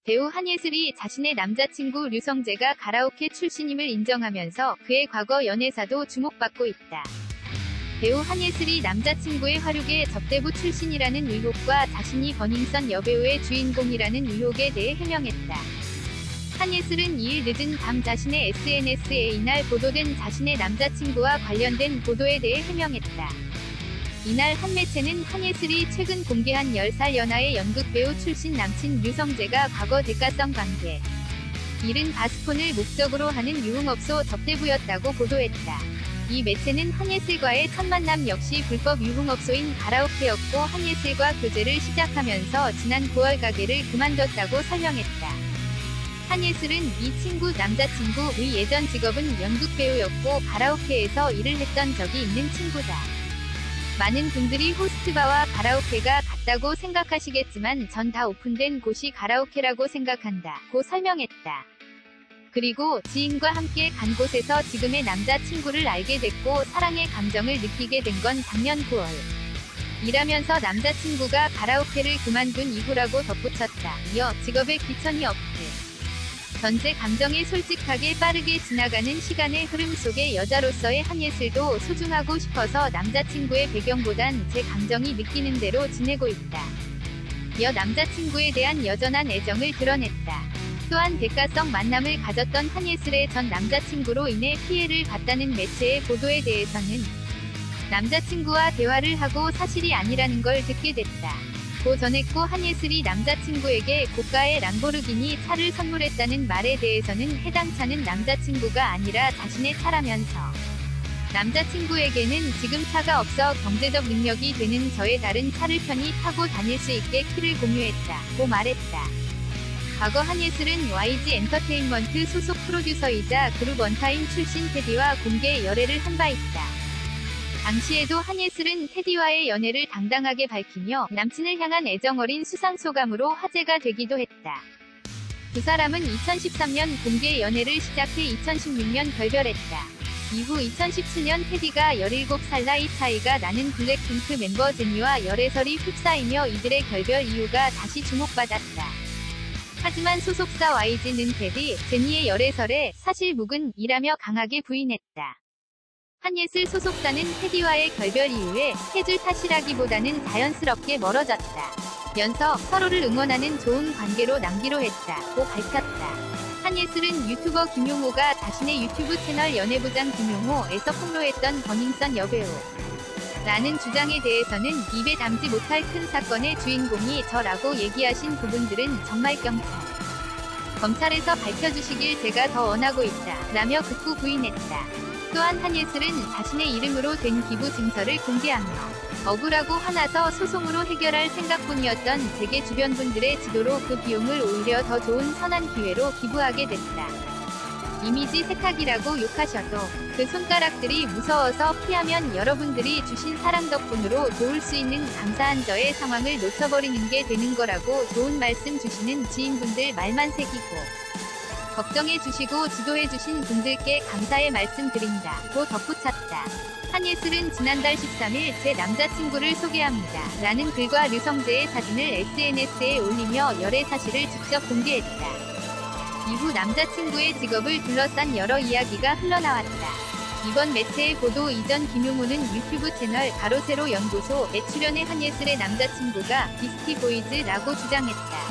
배우 한예슬이 자신의 남자친구 류성재가 가라오케 출신임을 인정하면서 그의 과거 연애사도 주목받고 있다. 배우 한예슬이 남자친구의 화류계 접대부 출신이라는 의혹과 자신이 버닝썬 여배우의 주인공이라는 의혹에 대해 해명했다. 한예슬은 2일 늦은 밤 자신의 SNS에 이날 보도된 자신의 남자친구와 관련된 보도에 대해 해명했다. 이날 한 매체는 한예슬이 최근 공개한 10살 연하의 연극 배우 출신 남친 류성재가 과거 대가성 관계, 이른 바스폰을 목적으로 하는 유흥업소 접대부였다고 보도했다. 이 매체는 한예슬과의 첫 만남 역시 불법 유흥업소인 가라오케였고 한예슬과 교제를 시작하면서 지난 9월 가게를 그만뒀다고 설명했다. 한예슬은 이 친구 남자친구의 예전 직업은 연극 배우였고 가라오케에서 일을 했던 적이 있는 친구다. 많은 분들이 호스트바와 가라오케가 같다고 생각하시겠지만 전 다 오픈된 곳이 가라오케라고 생각한다 고 설명했다. 그리고 지인과 함께 간 곳에서 지금의 남자친구를 알게 됐고 사랑의 감정을 느끼게 된 건 작년 9월. 일하면서 남자친구가 가라오케를 그만둔 이후라고 덧붙였다. 이어 직업에 귀천이 없듯 전제 감정에 솔직하게 빠르게 지나가는 시간의 흐름 속의 여자로서의 한예슬도 소중하고 싶어서 남자친구의 배경보단 제 감정이 느끼는 대로 지내고 있다. 이어 남자친구에 대한 여전한 애정을 드러냈다. 또한 대가성 만남을 가졌던 한예슬의 전 남자친구로 인해 피해를 봤다는 매체의 보도에 대해서는 남자친구와 대화를 하고 사실이 아니라는 걸 듣게 됐다 고 전했고 한예슬이 남자친구에게 고가의 람보르기니 차를 선물했다는 말에 대해서는 해당 차는 남자친구가 아니라 자신의 차라면서 남자친구에게는 지금 차가 없어 경제적 능력이 되는 저의 다른 차를 편히 타고 다닐 수 있게 키를 공유했다 고 말했다. 과거 한예슬은 YG 엔터테인먼트 소속 프로듀서이자 그룹 원타임 출신 테디와 공개 열애를 한 바 있다. 당시에도 한예슬은 테디와의 연애를 당당하게 밝히며 남친을 향한 애정어린 수상소감으로 화제가 되기도 했다. 두 사람은 2013년 공개 연애를 시작해 2016년 결별했다. 이후 2017년 테디가 17살 나이 차이가 나는 블랙핑크 멤버 제니와 열애설이 휩싸이며 이들의 결별 이유가 다시 주목받았다. 하지만 소속사 YG는 테디, 제니의 열애설에 사실 묵은이라며 강하게 부인했다. 한예슬 소속사는 테디와의 결별 이후에 스케줄 탓이라기보다는 자연스럽게 멀어졌다. 면서 서로를 응원하는 좋은 관계로 남기로 했다고 밝혔다. 한예슬은 유튜버 김용호가 자신의 유튜브 채널 연애부장 김용호에서 폭로했던 버닝썬 여배우 라는 주장에 대해서는 입에 담지 못할 큰 사건의 주인공이 저라고 얘기하신 부분들은 정말 검찰에서 밝혀주시길 제가 더 원하고 있다 라며 극구 부인했다. 또한 한예슬은 자신의 이름으로 된 기부 증서를 공개하며 억울하고 화나서 소송으로 해결할 생각뿐이었던 제게 주변 분들의 지도로 그 비용을 오히려 더 좋은 선한 기회로 기부하게 됐다. 이미지 세탁이라고 욕하셔도 그 손가락들이 무서워서 피하면 여러분들이 주신 사랑 덕분으로 도울 수 있는 감사한 저의 상황을 놓쳐버리는 게 되는 거라고 좋은 말씀 주시는 지인분들 말만 새기고 걱정해주시고 지도해주신 분들께 감사의 말씀 드린다 고 덧붙였다. 한예슬은 지난달 13일 제 남자친구를 소개합니다 라는 글과 류성재의 사진을 SNS에 올리며 열애 사실을 직접 공개했다. 이후 남자친구의 직업을 둘러싼 여러 이야기가 흘러나왔다. 이번 매체의 보도 이전 김용호는 유튜브 채널 가로세로 연구소에 출연해 한예슬의 남자친구가 비스티보이즈라고 주장했다.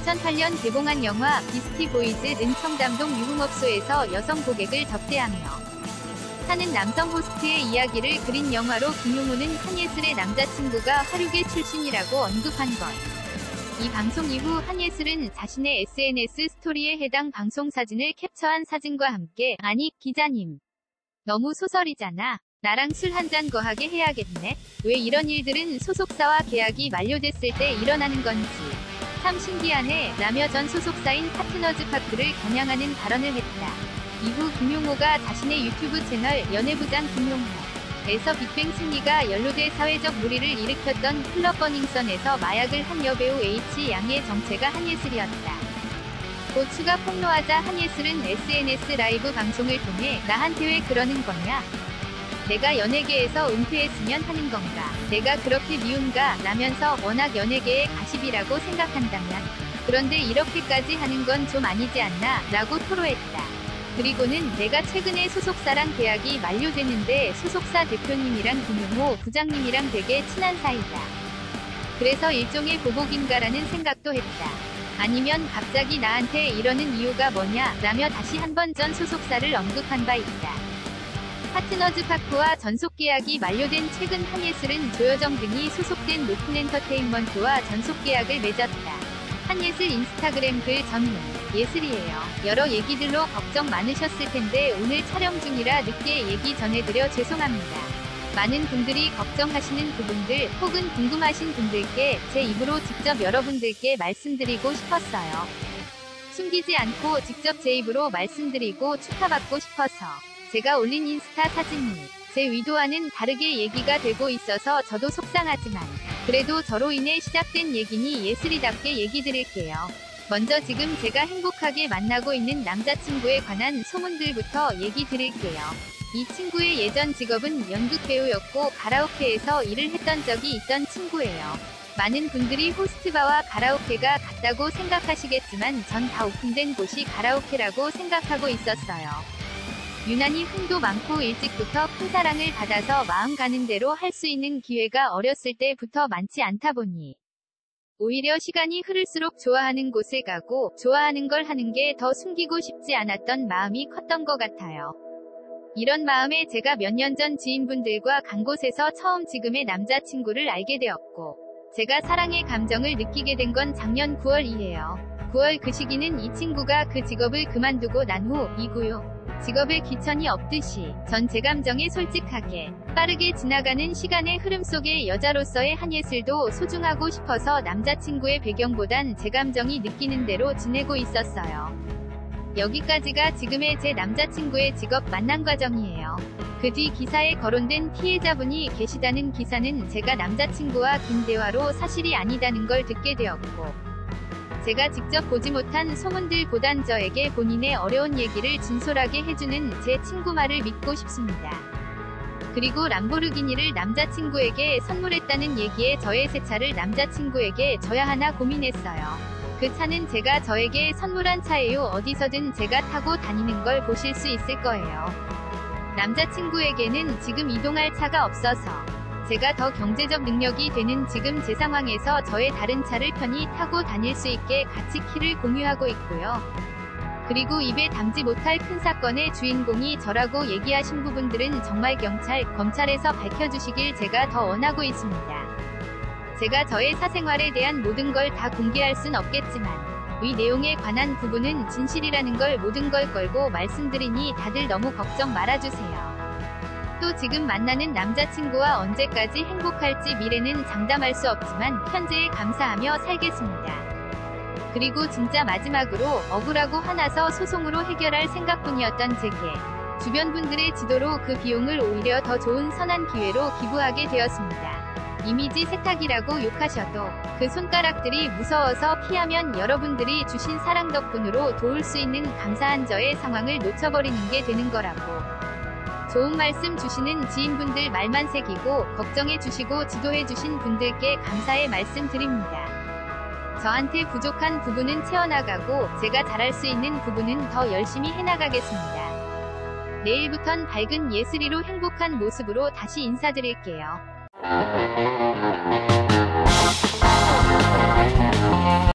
2008년 개봉한 영화 비스티보이즈는 청담동 유흥업소에서 여성 고객을 접대하며 사는 남성 호스트의 이야기를 그린 영화로 김용호는 한예슬의 남자친구가 화류계 출신이라고 언급한 것. 이 방송 이후 한예슬은 자신의 SNS 스토리에 해당 방송 사진을 캡처한 사진과 함께 아니 기자님 너무 소설이잖아. 나랑 술 한잔 거하게 해야겠네. 왜 이런 일들은 소속사와 계약이 만료됐을 때 일어나는 건지 참 신기하네 라며 전 소속사인 파트너즈 파크를 겨냥하는 발언을 했다. 이후 김용호가 자신의 유튜브 채널 연애부장 김용호에서 빅뱅 승리가 연루돼 사회적 물의를 일으켰던 클럽 버닝썬에서 마약을 한 여배우 H양의 정체가 한예슬이었다. 고 추가 폭로하자 한예슬은 SNS 라이브 방송을 통해 나한테 왜 그러는 거냐? 내가 연예계에서 은퇴했으면 하는 건가? 내가 그렇게 미운가? 라면서 워낙 연예계의 가십이라고 생각한다면 그런데 이렇게까지 하는 건 좀 아니지 않나? 라고 토로했다. 그리고는 내가 최근에 소속사랑 계약이 만료되는데 소속사 대표님이랑 김용호 부장님이랑 되게 친한 사이다. 그래서 일종의 보복인가라는 생각도 했다. 아니면 갑자기 나한테 이러는 이유가 뭐냐? 라며 다시 한번 전 소속사를 언급한 바 있다. 파트너즈 파크와 전속 계약이 만료된 최근 한예슬은 조여정 등이 소속된 높은엔터테인먼트와 전속 계약을 맺었다. 한예슬 인스타그램 글 전문 예슬이에요. 여러 얘기들로 걱정 많으셨을 텐데 오늘 촬영 중이라 늦게 얘기 전해드려 죄송합니다. 많은 분들이 걱정하시는 부분들 혹은 궁금하신 분들께 제 입으로 직접 여러분들께 말씀드리고 싶었어요. 숨기지 않고 직접 제 입으로 말씀드리고 축하받고 싶어서 제가 올린 인스타 사진이 제 의도와는 다르게 얘기가 되고 있어서 저도 속상하지만 그래도 저로 인해 시작된 얘기니 예슬이답게 얘기 드릴게요. 먼저 지금 제가 행복하게 만나고 있는 남자친구에 관한 소문들부터 얘기 드릴게요. 이 친구의 예전 직업은 연극배우였고 가라오케에서 일을 했던 적이 있던 친구예요. 많은 분들이 호스트바와 가라오케가 같다고 생각하시겠지만 전 다 오픈된 곳이 가라오케라고 생각하고 있었어요. 유난히 흥도 많고 일찍부터 큰 사랑을 받아서 마음 가는 대로 할 수 있는 기회가 어렸을 때부터 많지 않다 보니 오히려 시간이 흐를수록 좋아하는 곳을 가고 좋아하는 걸 하는 게 더 숨기고 싶지 않았던 마음이 컸던 것 같아요. 이런 마음에 제가 몇 년 전 지인분들과 간 곳에서 처음 지금의 남자친구를 알게 되었고 제가 사랑의 감정을 느끼게 된 건 작년 9월이에요. 9월 그 시기는 이 친구가 그 직업을 그만두고 난 후이고요. 직업에 귀천이 없듯이 전 제 감정에 솔직하게 빠르게 지나가는 시간의 흐름 속의 여자로서의 한예슬도 소중하고 싶어서 남자친구의 배경보단 제 감정이 느끼는 대로 지내고 있었어요. 여기까지가 지금의 제 남자친구의 직업 만남 과정이에요. 그 뒤 기사에 거론된 피해자분이 계시다는 기사는 제가 남자친구와 긴 대화로 사실이 아니다는 걸 듣게 되었고 제가 직접 보지 못한 소문들보단 저에게 본인의 어려운 얘기를 진솔하게 해주는 제 친구 말을 믿고 싶습니다. 그리고 람보르기니를 남자친구에게 선물했다는 얘기에 저의 새 차를 남자친구에게 줘야 하나 고민했어요. 그 차는 제가 저에게 선물한 차예요. 어디서든 제가 타고 다니는 걸 보실 수 있을 거예요. 남자친구에게는 지금 이동할 차가 없어서 제가 더 경제적 능력이 되는 지금 제 상황에서 저의 다른 차를 편히 타고 다닐 수 있게 같이 키를 공유하고 있고요. 그리고 입에 담지 못할 큰 사건의 주인공이 저라고 얘기하신 부분들은 정말 경찰, 검찰에서 밝혀주시길 제가 더 원하고 있습니다. 제가 저의 사생활에 대한 모든 걸 다 공개할 순 없겠지만 위 내용에 관한 부분은 진실이라는 걸 모든 걸 걸고 말씀드리니 다들 너무 걱정 말아주세요. 또 지금 만나는 남자친구와 언제까지 행복할지 미래는 장담할 수 없지만 현재에 감사하며 살겠습니다. 그리고 진짜 마지막으로 억울하고 화나서 소송으로 해결할 생각뿐이었던 제게 주변 분들의 지도로 그 비용을 오히려 더 좋은 선한 기회로 기부하게 되었습니다. 이미지 세탁이라고 욕하셔도 그 손가락들이 무서워서 피하면 여러분들이 주신 사랑 덕분으로 도울 수 있는 감사한 저의 상황을 놓쳐버리는 게 되는 거라고. 좋은 말씀 주시는 지인분들 말만 새기고 걱정해 주시고 지도해 주신 분들께 감사의 말씀 드립니다. 저한테 부족한 부분은 채워나가고 제가 잘할 수 있는 부분은 더 열심히 해나가겠습니다. 내일부턴 밝은 예슬이로 행복한 모습으로 다시 인사드릴게요.